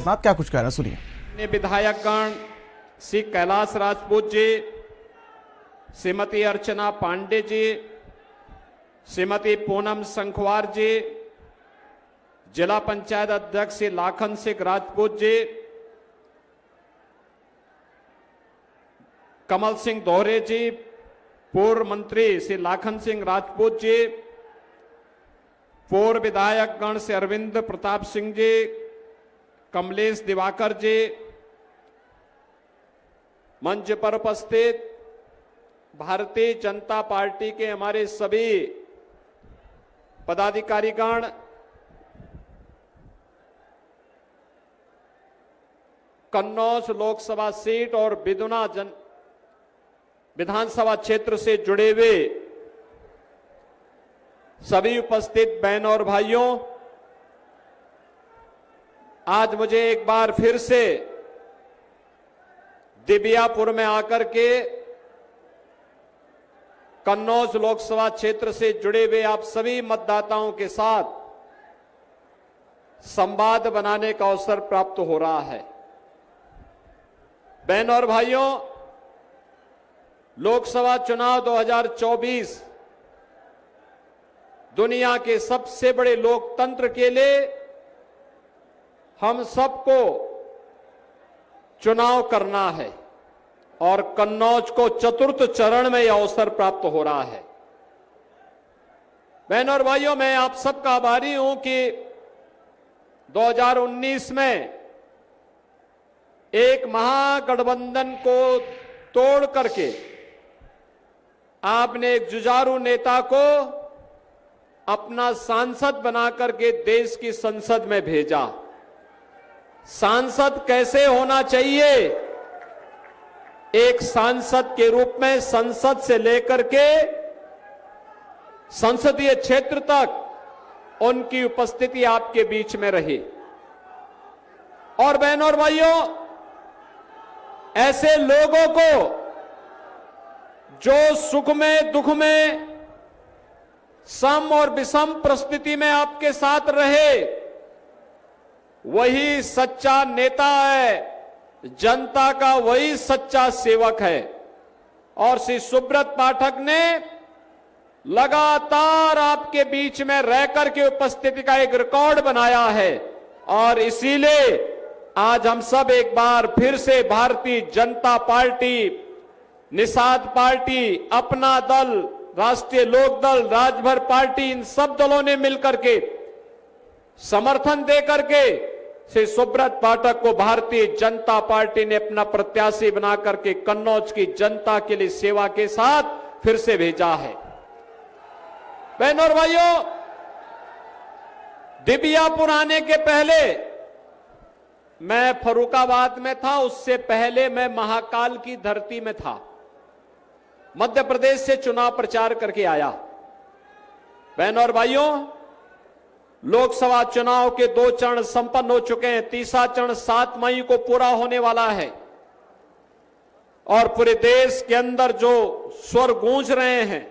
नाथ क्या कुछ कह रहा है सुनिए। विधायकगण श्री कैलाश राजपूत जी, श्रीमती अर्चना पांडे जी, श्रीमती पूनम संखवार जी, जिला पंचायत अध्यक्ष श्री लाखन सिंह राजपूत जी, कमल सिंह दोहरे जी, पूर्व मंत्री श्री लाखन सिंह राजपूत जी, पूर्व विधायकगण श्री अरविंद प्रताप सिंह जी, कमलेश दिवाकर जी, मंच पर उपस्थित भारतीय जनता पार्टी के हमारे सभी पदाधिकारीगण, कन्नौज लोकसभा सीट और बिदुना विधानसभा क्षेत्र से जुड़े हुए सभी उपस्थित बहनों और भाइयों, आज मुझे एक बार फिर से दिबियापुर में आकर के कन्नौज लोकसभा क्षेत्र से जुड़े हुए आप सभी मतदाताओं के साथ संवाद बनाने का अवसर प्राप्त हो रहा है। बहनों और भाइयों, लोकसभा चुनाव 2024 दुनिया के सबसे बड़े लोकतंत्र के लिए हम सबको चुनाव करना है और कन्नौज को चतुर्थ चरण में यह अवसर प्राप्त हो रहा है। बहनों और भाइयों, मैं आप सबका आभारी हूं कि 2019 में एक महागठबंधन को तोड़ करके आपने एक जुझारू नेता को अपना सांसद बनाकर के देश की संसद में भेजा। सांसद कैसे होना चाहिए, एक सांसद के रूप में संसद से लेकर के संसदीय क्षेत्र तक उनकी उपस्थिति आपके बीच में रही। और बहनों और भाइयों, ऐसे लोगों को जो सुख में दुख में सम और विषम परिस्थिति में आपके साथ रहे, वही सच्चा नेता है, जनता का वही सच्चा सेवक है। और श्री सुब्रत पाठक ने लगातार आपके बीच में रहकर के उपस्थिति का एक रिकॉर्ड बनाया है। और इसीलिए आज हम सब एक बार फिर से भारतीय जनता पार्टी, निषाद पार्टी, अपना दल, राष्ट्रीय लोक दल, राजभर पार्टी, इन सब दलों ने मिलकर के समर्थन देकर के श्री सुब्रत पाठक को भारतीय जनता पार्टी ने अपना प्रत्याशी बनाकर के कन्नौज की जनता के लिए सेवा के साथ फिर से भेजा है। बहनों और भाइयों, दिबियापुर आने के पहले मैं फर्रुखाबाद में था, उससे पहले मैं महाकाल की धरती में था, मध्य प्रदेश से चुनाव प्रचार करके आया। बहनों और भाइयों, लोकसभा चुनाव के 2 चरण संपन्न हो चुके हैं। तीसरा चरण 7 मई को पूरा होने वाला है। और पूरे देश के अंदर जो स्वर गूंज रहे हैं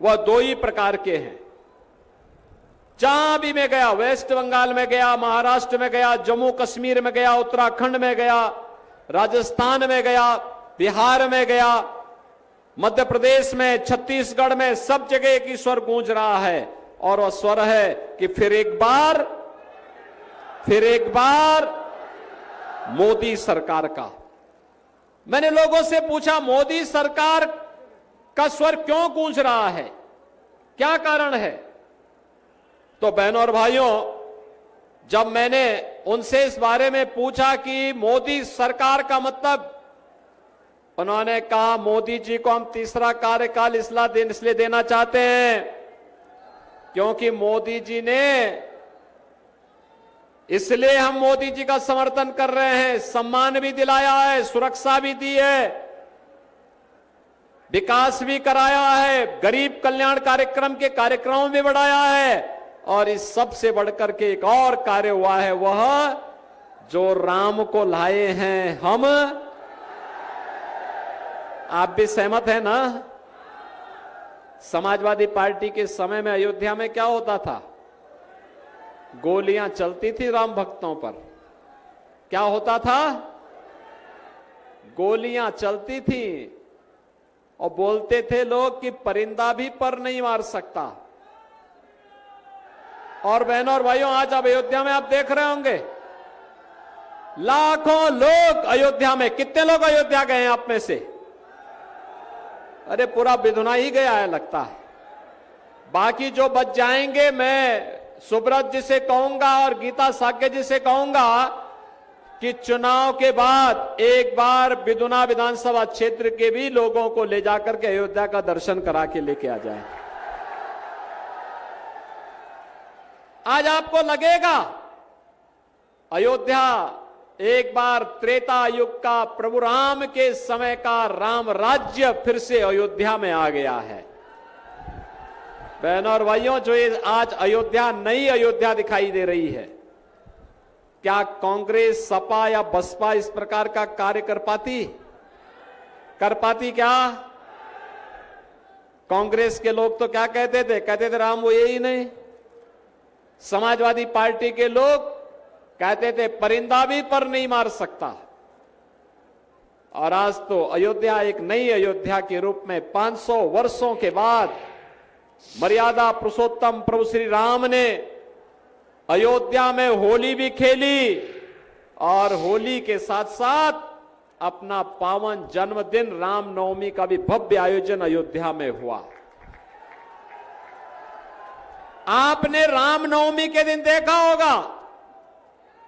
वह 2 ही प्रकार के हैं। जहां भी मैं गया, वेस्ट बंगाल में गया, महाराष्ट्र में गया, जम्मू कश्मीर में गया, उत्तराखंड में गया, राजस्थान में गया, बिहार में गया, मध्य प्रदेश में, छत्तीसगढ़ में, सब जगह एक ही स्वर गूंज रहा है। और वह स्वर है कि फिर एक बार मोदी सरकार का। मैंने लोगों से पूछा, मोदी सरकार का स्वर क्यों गूंज रहा है, क्या कारण है? तो बहनों और भाइयों, जब मैंने उनसे इस बारे में पूछा कि मोदी सरकार का मतलब, उन्होंने कहा मोदी जी को हम तीसरा कार्यकाल इसलिए देना चाहते हैं क्योंकि मोदी जी ने, इसलिए हम मोदी जी का समर्थन कर रहे हैं, सम्मान भी दिलाया है, सुरक्षा भी दी है, विकास भी कराया है, गरीब कल्याण कार्यक्रम के कार्यक्रम भी बढ़ाया है। और इस सब से बढ़कर के एक और कार्य हुआ है, वह जो राम को लाए हैं हम। आप भी सहमत हैं ना? समाजवादी पार्टी के समय में अयोध्या में क्या होता था? गोलियां चलती थी राम भक्तों पर, क्या होता था? गोलियां चलती थी और बोलते थे लोग कि परिंदा भी पर नहीं मार सकता। और बहनों और भाइयों, आज अब अयोध्या में आप देख रहे होंगे लाखों लोग अयोध्या में। कितने लोग अयोध्या गए हैं आप में से? अरे पूरा बिधुना ही गया है लगता है। बाकी जो बच जाएंगे, मैं सुब्रत जी से कहूंगा और गीता साक्य जी से कहूंगा कि चुनाव के बाद एक बार बिधुना विधानसभा क्षेत्र के भी लोगों को ले जाकर के अयोध्या का दर्शन करा के लेके आ जाए। आज आपको लगेगा अयोध्या एक बार त्रेता युग का प्रभु राम के समय का राम राज्य फिर से अयोध्या में आ गया है। बहनों और भाइयों, जो ये आज अयोध्या नई अयोध्या दिखाई दे रही है, क्या कांग्रेस, सपा या बसपा इस प्रकार का कार्य कर पाती क्या? कांग्रेस के लोग तो क्या कहते थे राम वो यही नहीं। समाजवादी पार्टी के लोग कहते थे परिंदा भी पर नहीं मार सकता। और आज तो अयोध्या एक नई अयोध्या के रूप में 500 वर्षों के बाद मर्यादा पुरुषोत्तम प्रभु श्री राम ने अयोध्या में होली भी खेली और होली के साथ साथ अपना पावन जन्मदिन रामनवमी का भी भव्य आयोजन अयोध्या में हुआ। आपने रामनवमी के दिन देखा होगा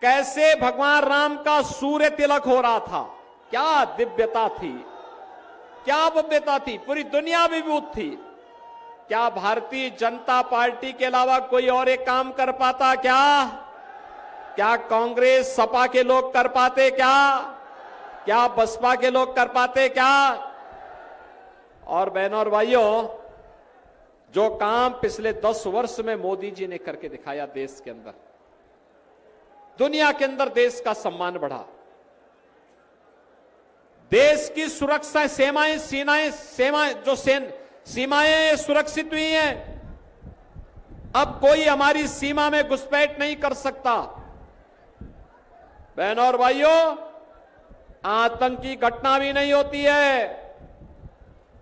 कैसे भगवान राम का सूर्य तिलक हो रहा था। क्या दिव्यता थी, क्या भव्यता थी, पूरी दुनिया विभूत थी। क्या भारतीय जनता पार्टी के अलावा कोई और एक काम कर पाता क्या? क्या कांग्रेस, सपा के लोग कर पाते क्या बसपा के लोग कर पाते क्या? और बहनों और भाइयों, जो काम पिछले 10 वर्ष में मोदी जी ने करके दिखाया, देश के अंदर, दुनिया के अंदर देश का सम्मान बढ़ा, देश की सुरक्षा सीमाएं सुरक्षित हुई हैं। अब कोई हमारी सीमा में घुसपैठ नहीं कर सकता। बहनों और भाइयों, आतंकी घटना भी नहीं होती है।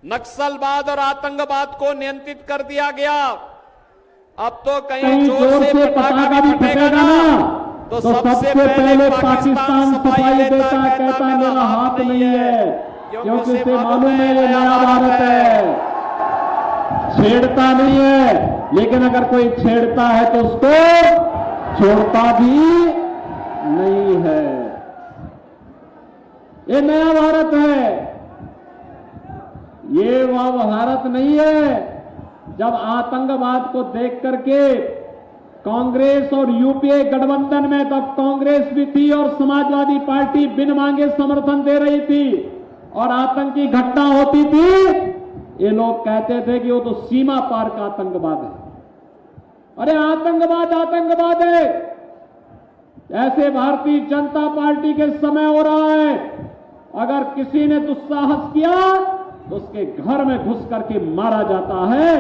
नक्सलवाद और आतंकवाद को नियंत्रित कर दिया गया। अब तो कहीं जोर से पटाखा भी फटेगा ना तो सबसे पहले पाकिस्तान सफाई देता, कहता मेरा हाथ नहीं है, क्योंकि उसे मालूम है ये नया भारत है, छेड़ता नहीं है। लेकिन अगर कोई छेड़ता है तो उसको छोड़ता भी नहीं है। ये नया भारत है, ये वह भारत नहीं है जब आतंकवाद को देख करके कांग्रेस और यूपीए गठबंधन में, तब कांग्रेस भी थी और समाजवादी पार्टी बिन मांगे समर्थन दे रही थी और आतंकी घटना होती थी, ये लोग कहते थे कि वो तो सीमा पार का आतंकवाद है। अरे आतंकवाद है। ऐसे भारतीय जनता पार्टी के समय हो रहा है, अगर किसी ने दुस्साहस किया तो उसके घर में घुस करके मारा जाता है,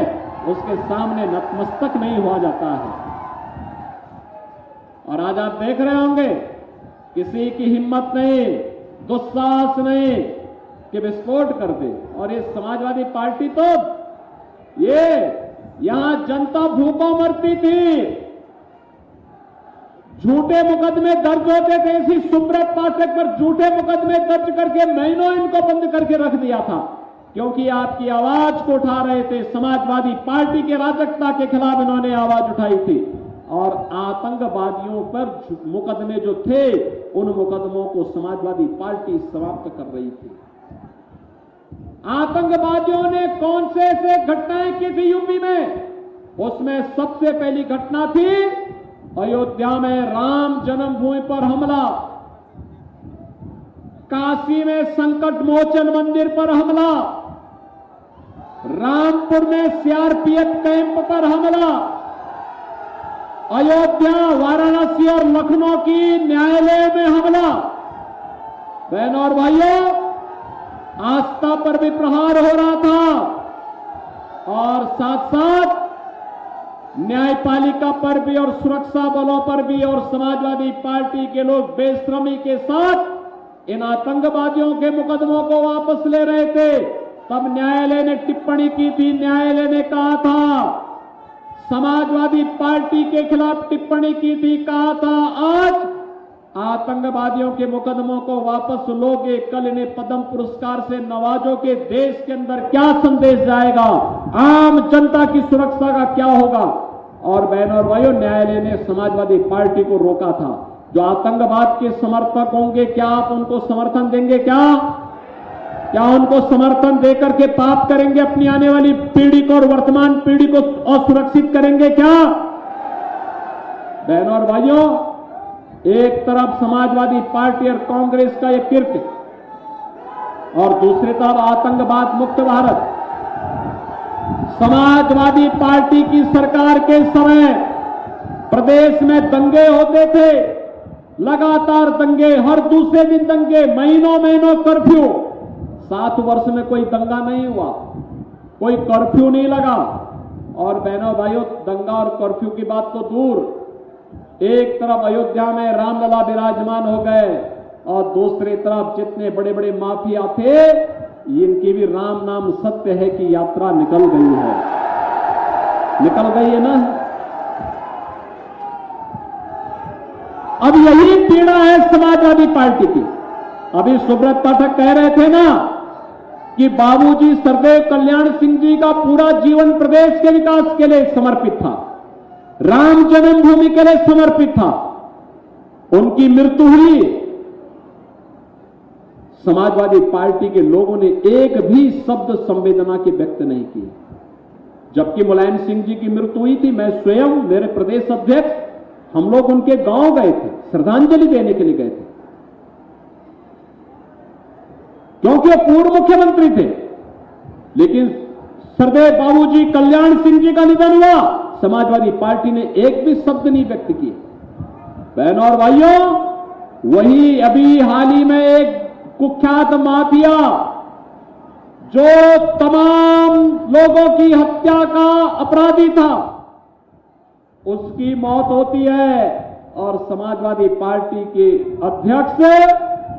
उसके सामने नतमस्तक नहीं हुआ जाता है। और आज आप देख रहे होंगे किसी की हिम्मत नहीं, दुस्साहस नहीं कि विस्फोट कर दे। और ये समाजवादी पार्टी तो ये यहां जनता भूखों मरती थी, झूठे मुकदमे दर्ज होते थे। इसी सुब्रत पाठक पर झूठे मुकदमे दर्ज करके महीनों इनको बंद करके रख दिया था, क्योंकि आपकी आवाज को उठा रहे थे। समाजवादी पार्टी के अराजकता के खिलाफ इन्होंने आवाज उठाई थी और आतंकवादियों पर मुकदमे जो थे, उन मुकदमों को समाजवादी पार्टी समाप्त कर रही थी। आतंकवादियों ने कौन से ऐसे घटनाएं की थी यूपी में? उसमें सबसे पहली घटना थी अयोध्या में राम जन्मभूमि पर हमला, काशी में संकट मोचन मंदिर पर हमला, रामपुर में सीआरपीएफ कैंप पर हमला, अयोध्या, वाराणसी और लखनऊ की न्यायालय में हमला। बहनों और भाइयों, आस्था पर भी प्रहार हो रहा था और साथ साथ न्यायपालिका पर भी और सुरक्षा बलों पर भी और समाजवादी पार्टी के लोग बेशर्मी के साथ इन आतंकवादियों के मुकदमों को वापस ले रहे थे, तब न्यायालय ने टिप्पणी की थी। न्यायालय ने कहा था, समाजवादी पार्टी के खिलाफ टिप्पणी की थी, कहा था आज आतंकवादियों के मुकदमों को वापस लोगे, कल इन्हें पद्म पुरस्कार से नवाजोगे, देश के अंदर क्या संदेश जाएगा, आम जनता की सुरक्षा का क्या होगा। और बहनों और भाइयों, न्यायालय ने समाजवादी पार्टी को रोका था। जो आतंकवाद के समर्थक होंगे, क्या आप उनको समर्थन देंगे? क्या उनको समर्थन देकर के पाप करेंगे? अपनी आने वाली पीढ़ी को और वर्तमान पीढ़ी को असुरक्षित करेंगे क्या? बहनों और भाइयों, एक तरफ समाजवादी पार्टी और कांग्रेस का यह कृत्य और दूसरी तरफ आतंकवाद मुक्त भारत। समाजवादी पार्टी की सरकार के समय प्रदेश में दंगे होते थे, लगातार दंगे, हर दूसरे दिन दंगे, महीनों महीनों कर्फ्यू। 7 वर्ष में कोई दंगा नहीं हुआ, कोई कर्फ्यू नहीं लगा। और बहनों भाइयों, दंगा और कर्फ्यू की बात तो दूर, एक तरफ अयोध्या में रामलला विराजमान हो गए और दूसरी तरफ जितने बड़े बड़े माफिया थे, इनकी भी राम नाम सत्य है कि यात्रा निकल गई है, निकल गई है ना। अब यही पीड़ा है समाजवादी पार्टी की। अभी सुब्रत पाठक कह रहे थे ना कि बाबूजी सरदेव कल्याण सिंह जी का पूरा जीवन प्रदेश के विकास के लिए समर्पित था, राम जन्मभूमि के लिए समर्पित था। उनकी मृत्यु हुई, समाजवादी पार्टी के लोगों ने एक भी शब्द संवेदना के व्यक्त नहीं किए। जबकि मुलायम सिंह जी की मृत्यु हुई थी, मैं स्वयं, मेरे प्रदेश अध्यक्ष, हम लोग उनके गांव गए थे, श्रद्धांजलि देने के लिए गए थे, क्योंकि वो पूर्व मुख्यमंत्री थे। लेकिन सरदेव बाबूजी कल्याण सिंह जी का निधन हुआ, समाजवादी पार्टी ने एक भी शब्द नहीं व्यक्त किए। बहनों और भाइयों, वही अभी हाल ही में एक कुख्यात माफिया जो तमाम लोगों की हत्या का अपराधी था, उसकी मौत होती है और समाजवादी पार्टी के अध्यक्ष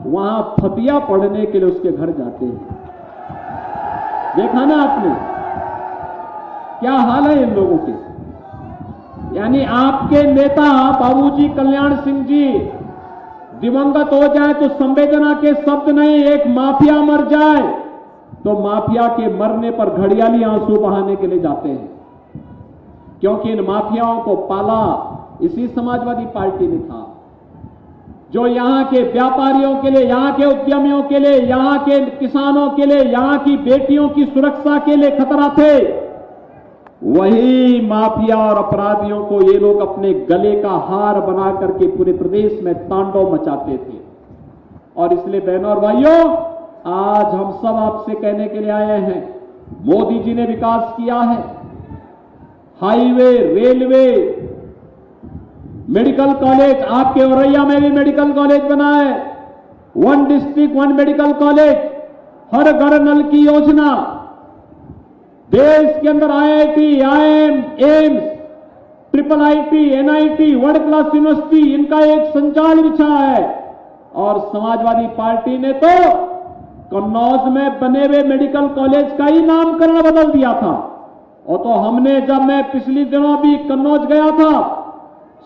वहां फतिया पढ़ने के लिए उसके घर जाते हैं। देखा ना आपने क्या हाल है इन लोगों के। यानी आपके नेता बाबूजी कल्याण सिंह जी दिवंगत हो जाए तो संवेदना के शब्द नहीं, एक माफिया मर जाए तो माफिया के मरने पर घड़ियाली आंसू बहाने के लिए जाते हैं, क्योंकि इन माफियाओं को पाला इसी समाजवादी पार्टी ने था, जो यहां के व्यापारियों के लिए, यहां के उद्यमियों के लिए, यहां के किसानों के लिए, यहां की बेटियों की सुरक्षा के लिए खतरा थे। वही माफिया और अपराधियों को ये लोग अपने गले का हार बना करके पूरे प्रदेश में तांडव मचाते थे। और इसलिए बहनों और भाइयों, आज हम सब आपसे कहने के लिए आए हैं, मोदी जी ने विकास किया है, हाईवे, रेलवे, मेडिकल कॉलेज, आपके औरैया में भी मेडिकल कॉलेज बना है, 1 डिस्ट्रिक्ट 1 मेडिकल कॉलेज, हर घर नल की योजना, देश के अंदर IIT, IIM, AIIMS, IIIT, NIT, world class university, इनका एक संजाल बिछा है। और समाजवादी पार्टी ने तो कन्नौज में बने हुए मेडिकल कॉलेज का ही नामकरण बदल दिया था। और तो हमने, जब मैं पिछले दिनों भी कन्नौज गया था,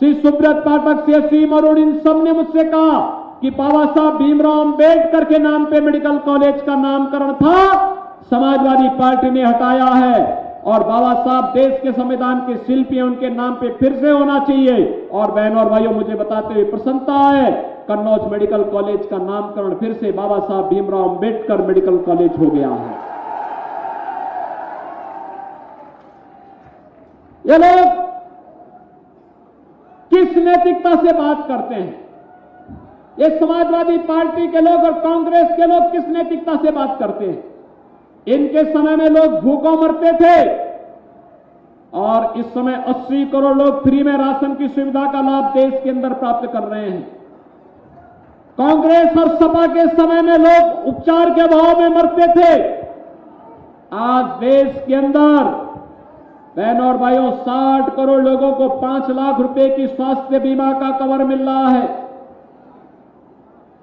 श्री सुब्रत पाठक, CSC मरुड़, इन सब ने मुझसे कहा कि बाबा साहब भीमराव अंबेडकर के नाम पे मेडिकल कॉलेज का नामकरण था, समाजवादी पार्टी ने हटाया है और बाबा साहब देश के संविधान के शिल्पी हैं, उनके नाम पे फिर से होना चाहिए। और बहनों और भाइयों, मुझे बताते हुए प्रसन्नता है, कन्नौज मेडिकल कॉलेज का नामकरण फिर से बाबा साहब भीमराव अंबेडकर मेडिकल कॉलेज हो गया है। ये लोग किस नैतिकता से बात करते हैं? ये समाजवादी पार्टी के लोग और कांग्रेस के लोग किस नैतिकता से बात करते हैं? इनके समय में लोग भूखों मरते थे और इस समय 80 करोड़ लोग फ्री में राशन की सुविधा का लाभ देश के अंदर प्राप्त कर रहे हैं। कांग्रेस और सपा के समय में लोग उपचार के अभाव में मरते थे। आज देश के अंदर बहनों और भाइयों, 60 करोड़ लोगों को 5 लाख रुपए की स्वास्थ्य बीमा का कवर मिल रहा है।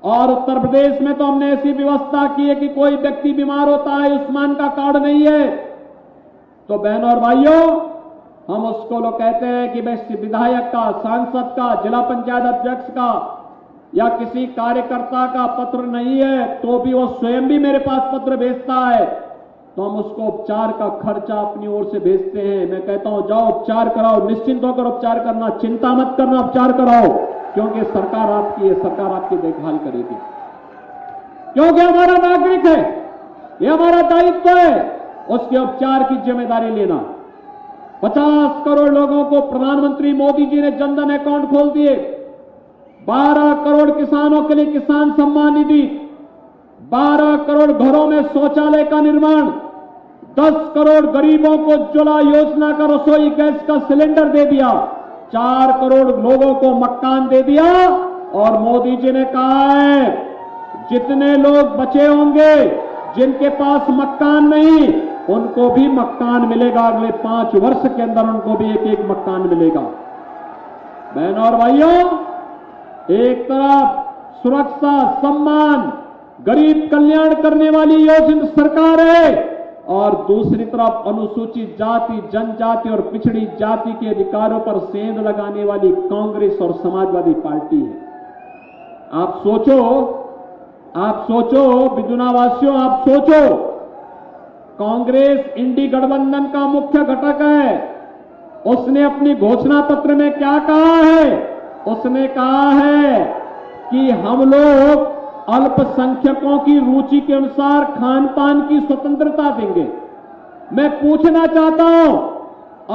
और उत्तर प्रदेश में तो हमने ऐसी व्यवस्था की है कि कोई व्यक्ति बीमार होता है, आयुष्मान का कार्ड नहीं है, तो बहनों और भाइयों, हम उसको लोग कहते हैं कि भाई विधायक का, सांसद का, जिला पंचायत अध्यक्ष का या किसी कार्यकर्ता का पत्र नहीं है तो भी वो स्वयं भी मेरे पास पत्र भेजता है, तो हम उसको उपचार का खर्चा अपनी ओर से भेजते हैं। मैं कहता हूं जाओ उपचार कराओ, निश्चिंत होकर उपचार करना, चिंता मत करना, उपचार कराओ, क्योंकि सरकार आपकी है, सरकार आपकी देखभाल करेगी, क्योंकि हमारा नागरिक है, ये हमारा दायित्व है उसके उपचार की जिम्मेदारी लेना। 50 करोड़ लोगों को प्रधानमंत्री मोदी जी ने जनधन अकाउंट खोल दिए, 12 करोड़ किसानों के लिए किसान सम्मान निधि, 12 करोड़ घरों में शौचालय का निर्माण, 10 करोड़ गरीबों को उज्ज्वला योजना का रसोई गैस का सिलेंडर दे दिया, 4 करोड़ लोगों को मकान दे दिया। और मोदी जी ने कहा है जितने लोग बचे होंगे जिनके पास मकान नहीं, उनको भी मकान मिलेगा, अगले 5 वर्ष के अंदर उनको भी एक एक मकान मिलेगा। बहनों और भाइयों, एक तरफ सुरक्षा, सम्मान, गरीब कल्याण करने वाली योजना सरकार है, और दूसरी तरफ अनुसूचित जाति, जनजाति और पिछड़ी जाति के अधिकारों पर सेंध लगाने वाली कांग्रेस और समाजवादी पार्टी है। आप सोचो बिजुनावासियों, आप सोचो, कांग्रेस इंडी गठबंधन का मुख्य घटक है। उसने अपनी घोषणा पत्र में क्या कहा है? उसने कहा है कि हम लोग अल्पसंख्यकों की रुचि के अनुसार खान पान की स्वतंत्रता देंगे। मैं पूछना चाहता हूं,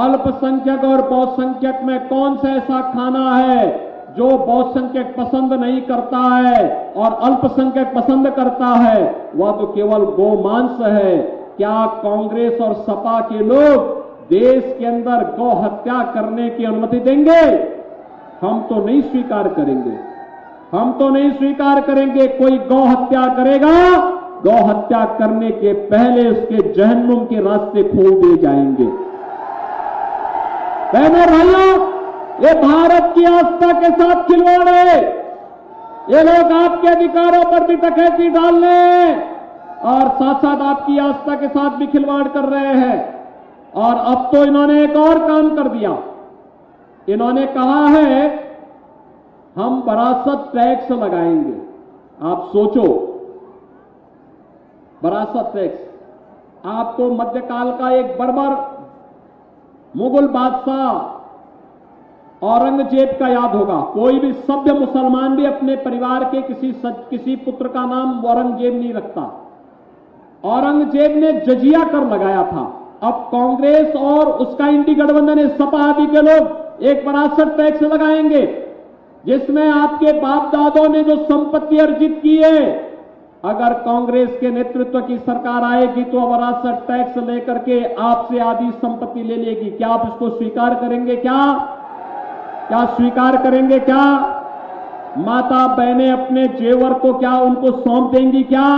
अल्पसंख्यक और बहुसंख्यक में कौन सा ऐसा खाना है जो बहुसंख्यक पसंद नहीं करता है और अल्पसंख्यक पसंद करता है? वह तो केवल गोमांस है। क्या कांग्रेस और सपा के लोग देश के अंदर गौ हत्या करने की अनुमति देंगे? हम तो नहीं स्वीकार करेंगे, हम तो नहीं स्वीकार करेंगे। कोई गौ हत्या करेगा, गौ हत्या करने के पहले उसके जहन्नुम के रास्ते खोल दिए जाएंगे। बहनों भाइयों, ये भारत की आस्था के साथ खिलवाड़ है। ये लोग आपके अधिकारों पर भी डकैती डाल रहे हैं और साथ साथ आपकी आस्था के साथ भी खिलवाड़ कर रहे हैं। और अब तो इन्होंने एक और काम कर दिया, इन्होंने कहा है हम विरासत टैक्स लगाएंगे। आप सोचो, विरासत टैक्स। आपको मध्यकाल का एक बर्बर मुगल बादशाह औरंगजेब का याद होगा। कोई भी सभ्य मुसलमान भी अपने परिवार के किसी पुत्र का नाम औरंगजेब नहीं रखता। औरंगजेब ने जजिया कर लगाया था। अब कांग्रेस और उसका इंडी गठबंधन, सपा आदि के लोग एक विरासत टैक्स लगाएंगे, जिसमें आपके बाप दादों ने जो संपत्ति अर्जित की है, अगर कांग्रेस के नेतृत्व की सरकार आएगी तो विरासत टैक्स लेकर के आपसे आधी संपत्ति ले लेगी। क्या आप इसको स्वीकार करेंगे? क्या स्वीकार करेंगे? क्या माता बहनें अपने जेवर को क्या उनको सौंप देंगी? क्या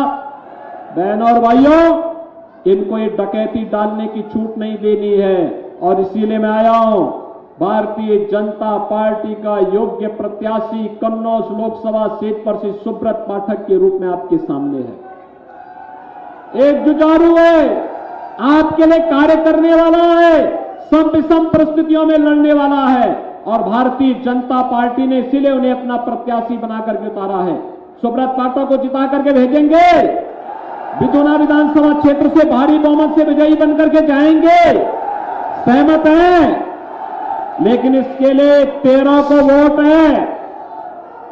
बहनों और भाइयों, इनको ये डकैती डालने की छूट नहीं देनी है। और इसीलिए मैं आया हूं, भारतीय जनता पार्टी का योग्य प्रत्याशी कन्नौज लोकसभा सीट पर से सुब्रत पाठक के रूप में आपके सामने है। एक जुझारू है, आपके लिए कार्य करने वाला है, सम विषम परिस्थितियों में लड़ने वाला है, और भारतीय जनता पार्टी ने इसीलिए उन्हें अपना प्रत्याशी बनाकर के उतारा है। सुब्रत पाठक को जिता करके भेजेंगे, बिदुना विधानसभा क्षेत्र से भारी बहुमत से विजयी बनकर के जाएंगे। सहमत हैं? लेकिन इसके लिए 13 को वोट है।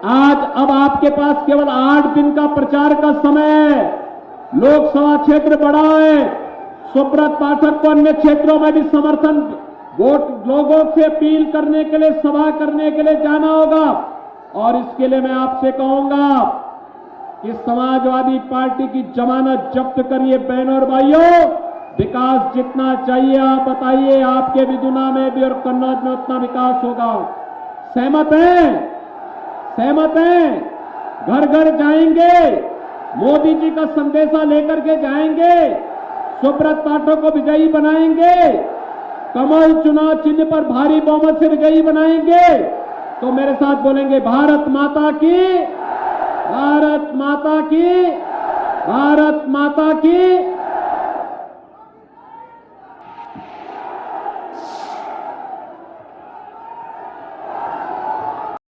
आज अब आपके पास केवल 8 दिन का प्रचार का समय है। लोकसभा क्षेत्र बड़ा है, सुब्रत पाठक को अन्य क्षेत्रों में भी समर्थन वोट लोगों से अपील करने के लिए, सभा करने के लिए जाना होगा। और इसके लिए मैं आपसे कहूंगा कि समाजवादी पार्टी की जमानत जब्त करिए। बहनों और भाइयों, विकास जितना चाहिए आप बताइए, आपके बिदुना में भी और कन्नौज में उतना विकास होगा। सहमत हैं? सहमत हैं? घर घर जाएंगे, मोदी जी का संदेशा लेकर के जाएंगे, सुब्रत पाठक को विजयी बनाएंगे। कमल चुनाव चिन्ह पर भारी बहुमत से विजयी बनाएंगे तो मेरे साथ बोलेंगे भारत माता की, भारत माता की, भारत माता की।